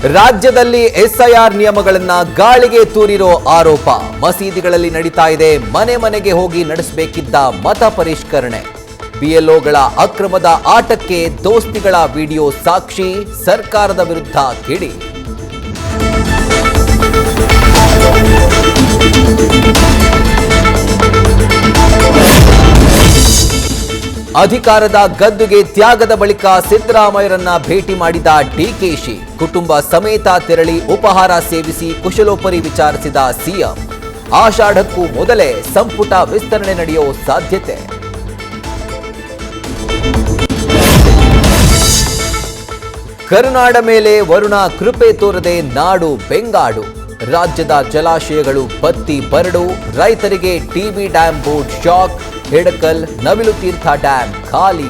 ರಾಜ್ಯದಲ್ಲಿ ಎಸ್ಐಆರ್ ನಿಯಮಗಳನ್ನ ಗಾಳಿಗೆ ತೂರಿರೋ ಆರೋಪ. ಮಸೀದಿಗಳಲ್ಲಿ ನಡೀತಾ ಇದೆ ಮನೆ ಮನೆಗೆ ಹೋಗಿ ನಡೆಸಬೇಕಿದ್ದ ಮತ ಪರಿಷ್ಕರಣೆ. ಬಿಎಲ್ಒಗಳ ಅಕ್ರಮದ ಆಟಕ್ಕೆ ದೋಸ್ತಿಗಳ ವಿಡಿಯೋ ಸಾಕ್ಷಿ. ಸರ್ಕಾರದ ವಿರುದ್ಧ ಕಿಡಿ. ಅಧಿಕಾರದ ಗದ್ದುಗೆ ತ್ಯಾಗದ ಬಳಿಕ ಸಿದ್ದರಾಮಯ್ಯರನ್ನ ಭೇಟಿ ಮಾಡಿದ ಡಿಕೆಶಿ. ಕುಟುಂಬ ಸಮೇತ ತೆರಳಿ ಉಪಹಾರ ಸೇವಿಸಿ ಕುಶಲೋಪರಿ ವಿಚಾರಿಸಿದ ಸಿಎಂ. ಆಷಾಢಕ್ಕೂ ಮೊದಲೇ ಸಂಪುಟ ವಿಸ್ತರಣೆ ನಡೆಯೋ ಸಾಧ್ಯತೆ. ಕರುನಾಡ ಮೇಲೆ ವರುಣ ಕೃಪೆ ತೋರದೆ ನಾಡು ಬೆಂಗಾಡು. ರಾಜ್ಯದ ಜಲಾಶಯಗಳು ಬತ್ತಿ ಬರಡು. ರೈತರಿಗೆ TB dam board shock. Hidkal ನವಿಲು ತೀರ್ಥ ಡ್ಯಾಂ ಖಾಲಿ.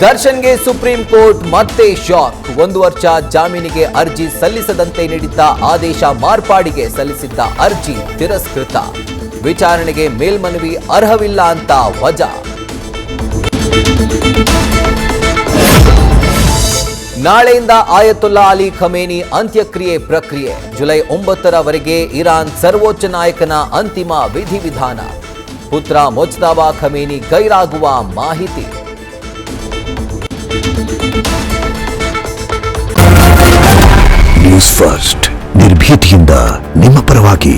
ದರ್ಶನ್ಗೆ ಸುಪ್ರೀಂ ಕೋರ್ಟ್ ಮತ್ತೆ ಶಾಕ್. 1 ವರ್ಷ ಜಾಮೀನಿಗೆ ಅರ್ಜಿ ಸಲ್ಲಿಸದಂತೆ ನೀಡಿದ್ದ ಆದೇಶ ಮಾರ್ಪಾಡಿಗೆ ಸಲ್ಲಿಸಿದ್ದ ಅರ್ಜಿ ತಿರಸ್ಕೃತ. ವಿಚಾರಣೆಗೆ ಮೇಲ್ಮನವಿ ಅರ್ಹವಿಲ್ಲ ಅಂತ ವಜಾ. ನಾಳೆಯಿಂದ ಆಯತುಲ್ಲಾ ಅಲಿ ಖಮೇನಿ ಅಂತ್ಯಕ್ರಿಯೆ ಪ್ರಕ್ರಿಯೆ. ಜುಲೈ 9ರವರೆಗೆ ಇರಾನ್ ಸರ್ವೋಚ್ಚ ನಾಯಕನ ಅಂತಿಮ ವಿಧಿವಿಧಾನ. ಪುತ್ರ ಮುಜ್ತಬಾ ಖಮೇನಿ ಗೈರಾಗುವ ಮಾಹಿತಿ. ನ್ಯೂಸ್ ಫಸ್ಟ್ ನಿರ್ಭೀತಿಯಿಂದ ನಿಮ್ಮ ಪರವಾಗಿ.